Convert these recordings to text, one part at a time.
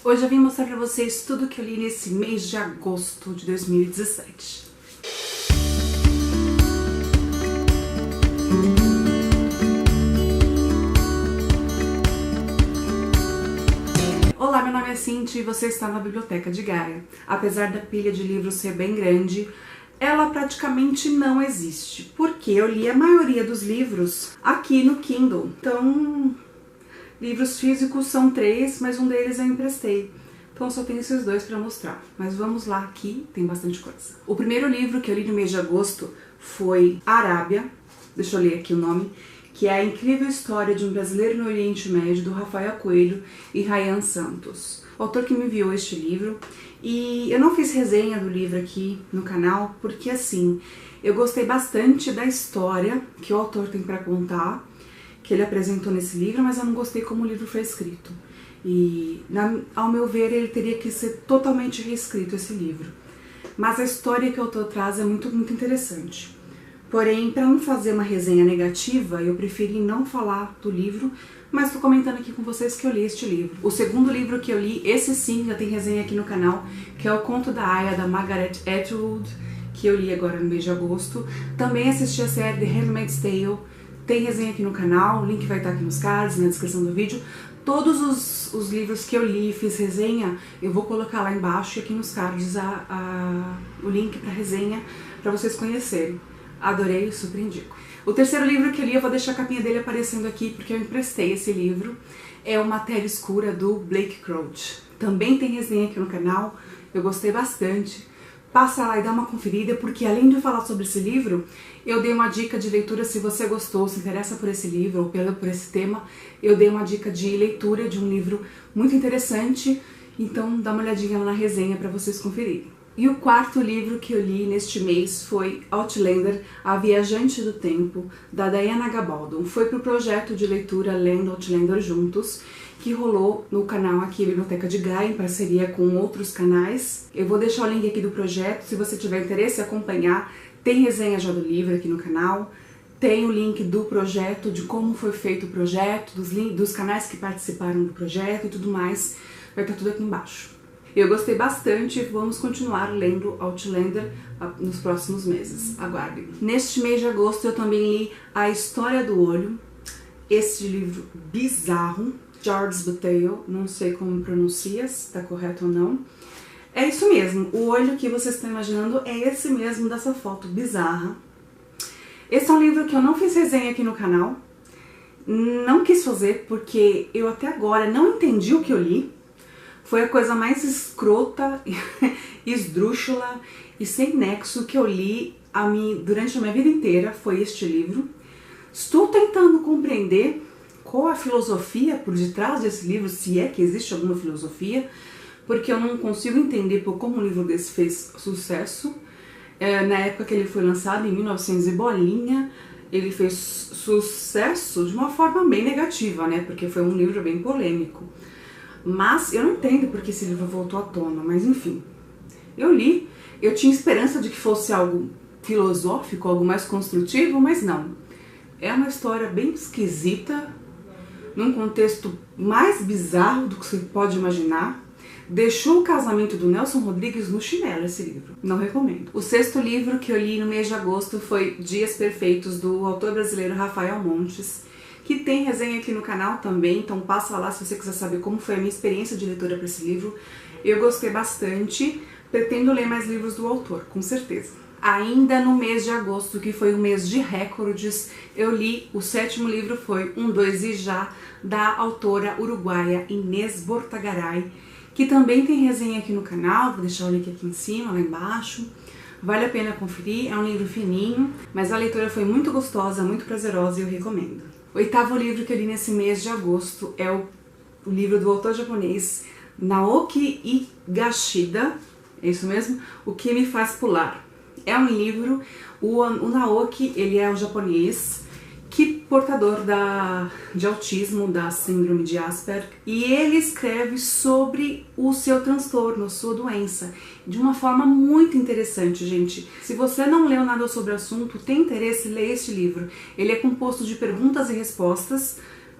Hoje eu vim mostrar pra vocês tudo que eu li nesse mês de agosto de 2017. Olá, meu nome é Cintia e você está na Biblioteca de Gaia. Apesar da pilha de livros ser bem grande, ela praticamente não existe, porque eu li a maioria dos livros aqui no Kindle. Então, livros físicos são 3, mas um deles eu emprestei. Então só tenho esses 2 para mostrar. Mas vamos lá, aqui tem bastante coisa. O primeiro livro que eu li no mês de agosto foi Arábia, deixa eu ler aqui o nome, que é a incrível história de um brasileiro no Oriente Médio, do Rafael Coelho e Ryan Santos. O autor que me enviou este livro, e eu não fiz resenha do livro aqui no canal, porque assim, eu gostei bastante da história que o autor tem para contar, que ele apresentou nesse livro, mas eu não gostei como o livro foi escrito. E, ao meu ver, ele teria que ser totalmente reescrito, esse livro. Mas a história que o autor traz é muito interessante. Porém, para não fazer uma resenha negativa, eu preferi não falar do livro, mas estou comentando aqui com vocês que eu li este livro. O segundo livro que eu li, esse sim, já tem resenha aqui no canal, que é O Conto da Aya, da Margaret Atwood, que eu li agora no mês de agosto. Também assisti a série The Handmaid's Tale, tem resenha aqui no canal, o link vai estar aqui nos cards, na descrição do vídeo. Todos os livros que eu li e fiz resenha, eu vou colocar lá embaixo e aqui nos cards o link para resenha, para vocês conhecerem. Adorei, super indico. O terceiro livro que eu li, eu vou deixar a capinha dele aparecendo aqui, porque eu emprestei esse livro. É o Matéria Escura, do Blake Crouch. Também tem resenha aqui no canal, eu gostei bastante. Passa lá e dá uma conferida, porque além de eu falar sobre esse livro, eu dei uma dica de leitura. Se você gostou, se interessa por esse livro ou por esse tema, eu dei uma dica de leitura de um livro muito interessante, então dá uma olhadinha lá na resenha para vocês conferirem. E o quarto livro que eu li neste mês foi Outlander, A Viajante do Tempo, da Diana Gabaldon. Foi pro projeto de leitura Lendo Outlander Juntos, que rolou no canal aqui, Biblioteca de Gaia, em parceria com outros canais. Eu vou deixar o link aqui do projeto, se você tiver interesse em acompanhar, tem resenha já do livro aqui no canal, tem o link do projeto, de como foi feito o projeto, dos canais que participaram do projeto e tudo mais, vai estar tudo aqui embaixo. Eu gostei bastante e vamos continuar lendo Outlander nos próximos meses, aguardem. Neste mês de agosto eu também li A História do Olho, este livro bizarro, George Bataille, não sei como pronuncia, se está correto ou não. É isso mesmo, o olho que vocês estão imaginando é esse mesmo dessa foto bizarra. Esse é um livro que eu não fiz resenha aqui no canal, não quis fazer porque eu até agora não entendi o que eu li. Foi a coisa mais escrota, esdrúxula e sem nexo que eu li durante a minha vida inteira, foi este livro. Estou tentando compreender qual a filosofia por detrás desse livro, se é que existe alguma filosofia, porque eu não consigo entender como um livro desse fez sucesso. Na época que ele foi lançado, em 1900 e bolinha, ele fez sucesso de uma forma bem negativa, né? Porque foi um livro bem polêmico. Mas eu não entendo porque esse livro voltou à tona, mas enfim. Eu li, eu tinha esperança de que fosse algo filosófico, algo mais construtivo, mas não. É uma história bem esquisita, num contexto mais bizarro do que você pode imaginar. Deixou o casamento do Nelson Rodrigues no chinelo, esse livro. Não recomendo. O sexto livro que eu li no mês de agosto foi Dias Perfeitos, do autor brasileiro Rafael Montes, que tem resenha aqui no canal também, então passa lá se você quiser saber como foi a minha experiência de leitura para esse livro. Eu gostei bastante, pretendo ler mais livros do autor, com certeza. Ainda no mês de agosto, que foi um mês de recordes, eu li o 7º livro, foi Um, Dois e Já, da autora uruguaia Inês Bortagaray, que também tem resenha aqui no canal, vou deixar o link aqui em cima, lá embaixo. Vale a pena conferir, é um livro fininho, mas a leitura foi muito gostosa, muito prazerosa e eu recomendo. O 8º livro que eu li nesse mês de agosto é o livro do autor japonês Naoki Higashida, é isso mesmo? O Que Me Faz Pular. É um livro, o Naoki, ele é um japonês, portador de autismo, da síndrome de Asperger, e ele escreve sobre o seu transtorno, sua doença, de uma forma muito interessante, gente. Se você não leu nada sobre o assunto, tem interesse, leia este livro. Ele é composto de perguntas e respostas.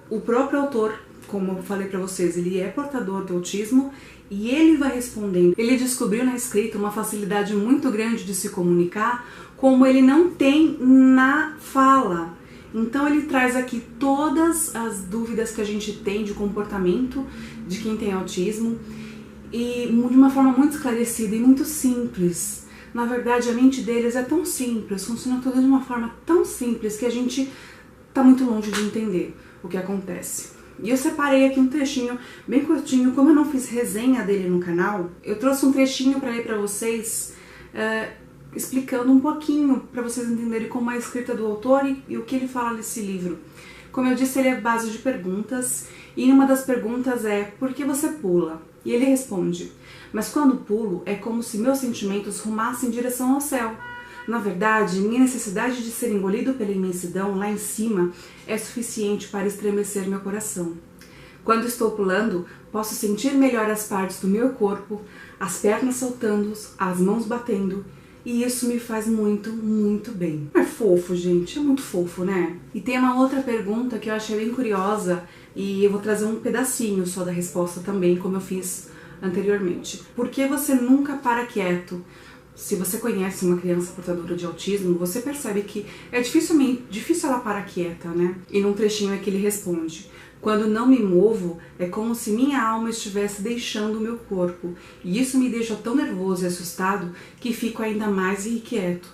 O próprio autor como eu falei pra vocês, ele é portador do autismo e ele vai respondendo. Ele descobriu na escrita uma facilidade muito grande de se comunicar, como ele não tem na fala. Então ele traz aqui todas as dúvidas que a gente tem de comportamento de quem tem autismo e de uma forma muito esclarecida e muito simples. Na verdade, a mente deles é tão simples, funciona tudo de uma forma tão simples que a gente tá muito longe de entender o que acontece. E eu separei aqui um trechinho bem curtinho, como eu não fiz resenha dele no canal, eu trouxe um trechinho para ler para vocês, explicando um pouquinho para vocês entenderem como é a escrita do autor e o que ele fala nesse livro. Como eu disse, ele é base de perguntas, e uma das perguntas é: por que você pula? E ele responde: mas quando pulo é como se meus sentimentos rumassem em direção ao céu. Na verdade, minha necessidade de ser engolido pela imensidão lá em cima é suficiente para estremecer meu coração. Quando estou pulando, posso sentir melhor as partes do meu corpo, as pernas saltando, as mãos batendo, e isso me faz muito, muito bem. É fofo, gente, é muito fofo, né? E tem uma outra pergunta que eu achei bem curiosa, e eu vou trazer um pedacinho só da resposta também, como eu fiz anteriormente. Por que você nunca para quieto? Se você conhece uma criança portadora de autismo, você percebe que é difícil ela parar quieta, né? E num trechinho é que ele responde: quando não me movo, é como se minha alma estivesse deixando o meu corpo, e isso me deixa tão nervoso e assustado que fico ainda mais irrequieto.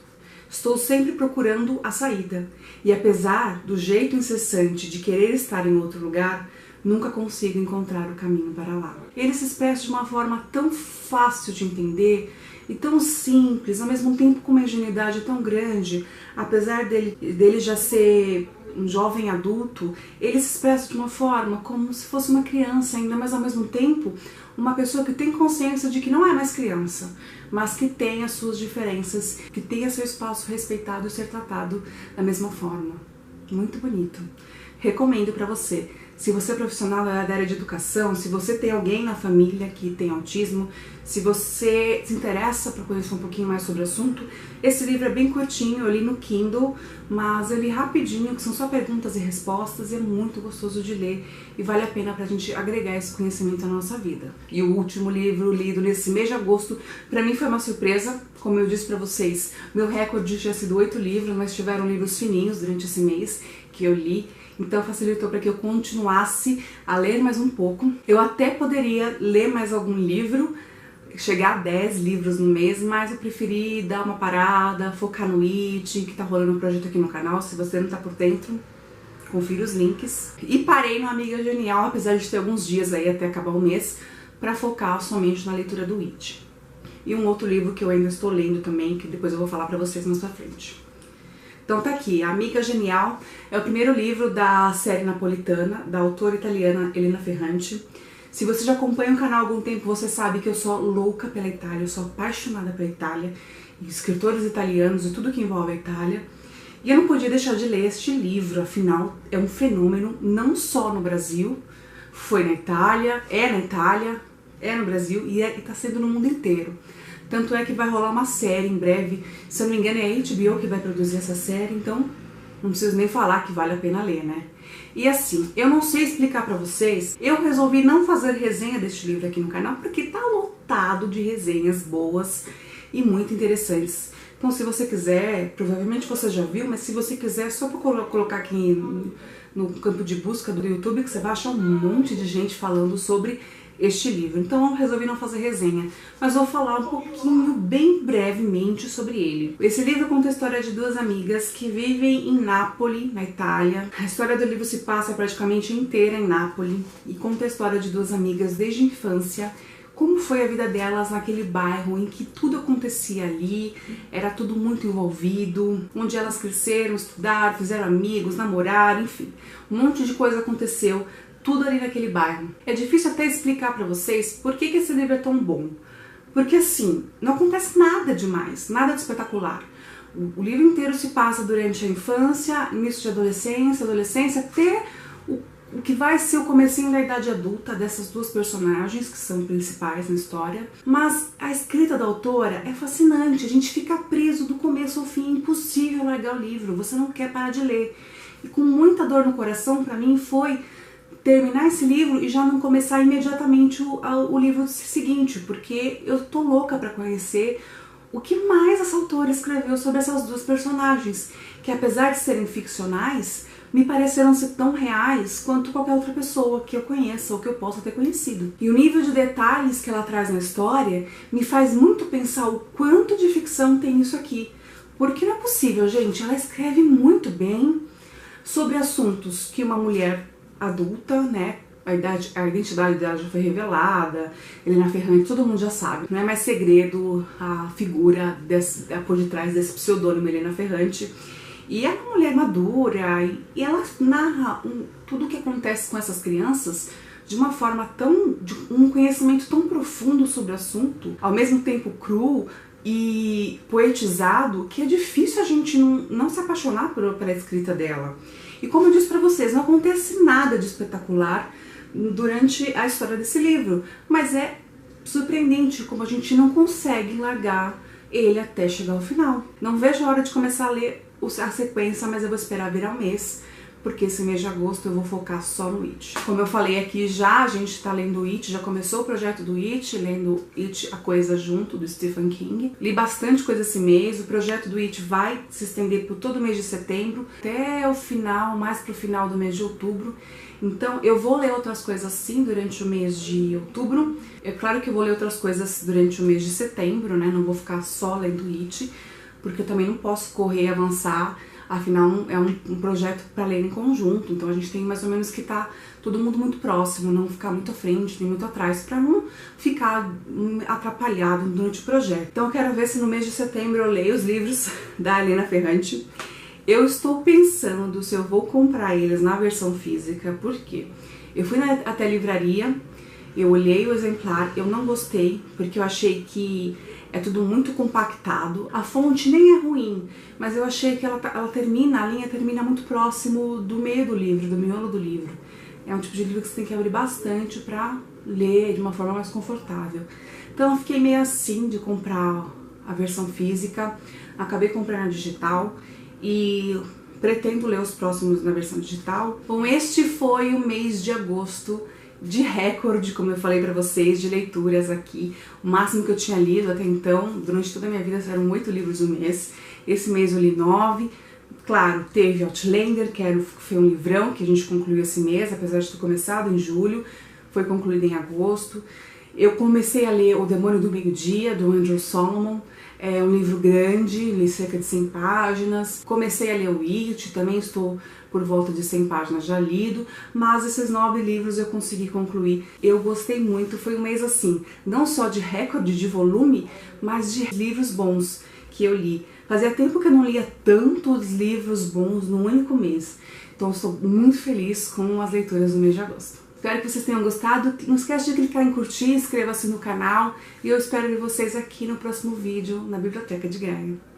Estou sempre procurando a saída, e apesar do jeito incessante de querer estar em outro lugar, nunca consigo encontrar o caminho para lá. Ele se expressa de uma forma tão fácil de entender e tão simples, ao mesmo tempo com uma ingenuidade tão grande. Apesar dele já ser um jovem adulto, ele se expressa de uma forma como se fosse uma criança ainda, mas ao mesmo tempo uma pessoa que tem consciência de que não é mais criança, mas que tem as suas diferenças, que tem seu espaço respeitado e ser tratado da mesma forma. Muito bonito. Recomendo para você. Se você é profissional da área de educação, se você tem alguém na família que tem autismo, se você se interessa para conhecer um pouquinho mais sobre o assunto, esse livro é bem curtinho, eu li no Kindle, mas eu li rapidinho, que são só perguntas e respostas, e é muito gostoso de ler e vale a pena pra gente agregar esse conhecimento na nossa vida. E o último livro lido nesse mês de agosto, pra mim foi uma surpresa. Como eu disse pra vocês, meu recorde tinha sido 8 livros, mas tiveram livros fininhos durante esse mês que eu li. Então facilitou para que eu continuasse a ler mais um pouco. Eu até poderia ler mais algum livro, chegar a 10 livros no mês, mas eu preferi dar uma parada, focar no IT, que tá rolando um projeto aqui no canal. Se você não tá por dentro, confira os links. E parei no Amiga Genial, apesar de ter alguns dias aí até acabar o mês, para focar somente na leitura do IT. E um outro livro que eu ainda estou lendo também, que depois eu vou falar para vocês mais pra frente. Então tá aqui, Amiga Genial é o primeiro livro da série napolitana, da autora italiana Elena Ferrante. Se você já acompanha o canal há algum tempo, você sabe que eu sou louca pela Itália, eu sou apaixonada pela Itália, escritores italianos e tudo que envolve a Itália. E eu não podia deixar de ler este livro, afinal é um fenômeno não só no Brasil, foi na Itália, é no Brasil e está sendo no mundo inteiro. Tanto é que vai rolar uma série em breve, se eu não me engano é a HBO que vai produzir essa série, então não preciso nem falar que vale a pena ler, né? E assim, eu não sei explicar pra vocês, eu resolvi não fazer resenha deste livro aqui no canal porque tá lotado de resenhas boas e muito interessantes. Então se você quiser, provavelmente você já viu, mas se você quiser, só pra colocar aqui no campo de busca do YouTube, que você vai achar um monte de gente falando sobre este livro. Então eu resolvi não fazer resenha, mas vou falar um pouquinho, bem brevemente, sobre ele. Esse livro conta a história de duas amigas que vivem em Nápoles, na Itália. A história do livro se passa praticamente inteira em Nápoles e conta a história de duas amigas desde a infância, como foi a vida delas naquele bairro em que tudo acontecia ali, era tudo muito envolvido, onde elas cresceram, estudaram, fizeram amigos, namoraram, enfim, um monte de coisa aconteceu, tudo ali naquele bairro. É difícil até explicar pra vocês por que esse livro é tão bom. Porque assim, não acontece nada demais, nada de espetacular. O livro inteiro se passa durante a infância, início de adolescência, até o que vai ser o comecinho da idade adulta dessas duas personagens, que são principais na história. Mas a escrita da autora é fascinante, a gente fica preso do começo ao fim, é impossível largar o livro, você não quer parar de ler. E com muita dor no coração, pra mim, foi terminar esse livro e já não começar imediatamente o livro seguinte, porque eu tô louca pra conhecer o que mais essa autora escreveu sobre essas duas personagens, que apesar de serem ficcionais, me pareceram ser tão reais quanto qualquer outra pessoa que eu conheça ou que eu possa ter conhecido. E o nível de detalhes que ela traz na história me faz muito pensar o quanto de ficção tem isso aqui. Porque não é possível, gente, ela escreve muito bem sobre assuntos que uma mulher adulta, né, a identidade dela já foi revelada, Helena Ferrante, todo mundo já sabe, não é mais segredo a figura por detrás desse pseudônimo Helena Ferrante. E é uma mulher madura e ela narra tudo o que acontece com essas crianças de uma forma de um conhecimento tão profundo sobre o assunto, ao mesmo tempo cru e poetizado, que é difícil a gente não se apaixonar pela escrita dela. E como eu disse pra vocês, não acontece nada de espetacular durante a história desse livro, mas é surpreendente como a gente não consegue largar ele até chegar ao final. Não vejo a hora de começar a ler a sequência, mas eu vou esperar virar o mês, porque esse mês de agosto eu vou focar só no It. Como eu falei aqui já, a gente tá lendo It, já começou o projeto do It, lendo It, A Coisa Junto, do Stephen King. Li bastante coisa esse mês, o projeto do It vai se estender por todo o mês de setembro, até o final, mais pro final do mês de outubro. Então eu vou ler outras coisas sim durante o mês de outubro. É claro que eu vou ler outras coisas durante o mês de setembro, né? Não vou ficar só lendo It, porque eu também não posso correr e avançar, afinal é um projeto para ler em conjunto, então a gente tem mais ou menos que estar todo mundo muito próximo, não ficar muito à frente nem muito atrás, para não ficar atrapalhado durante o projeto. Então eu quero ver se no mês de setembro eu leio os livros da Helena Ferrante. Eu estou pensando se eu vou comprar eles na versão física, porque eu fui até a livraria, eu olhei o exemplar, eu não gostei, porque eu achei que é tudo muito compactado. A fonte nem é ruim, mas eu achei que a linha termina muito próximo do meio do livro, do miolo do livro. É um tipo de livro que você tem que abrir bastante para ler de uma forma mais confortável. Então eu fiquei meio assim de comprar a versão física, acabei comprando a digital e pretendo ler os próximos na versão digital. Bom, este foi o mês de agosto de recorde, como eu falei pra vocês, de leituras aqui. O máximo que eu tinha lido até então, durante toda a minha vida, eram 8 livros no mês. Esse mês eu li 9. Claro, teve Outlander, foi um livrão que a gente concluiu esse mês, apesar de ter começado em julho, foi concluído em agosto. Eu comecei a ler O Demônio do Meio-Dia, do Andrew Solomon. É um livro grande, li cerca de 100 páginas. Comecei a ler o It, também estou por volta de 100 páginas já lido, mas esses 9 livros eu consegui concluir. Eu gostei muito, foi um mês assim, não só de recorde de volume, mas de livros bons que eu li. Fazia tempo que eu não lia tantos livros bons num único mês, então estou muito feliz com as leituras do mês de agosto. Espero que vocês tenham gostado, não esquece de clicar em curtir, inscreva-se no canal e eu espero ver vocês aqui no próximo vídeo na Biblioteca de Gaia.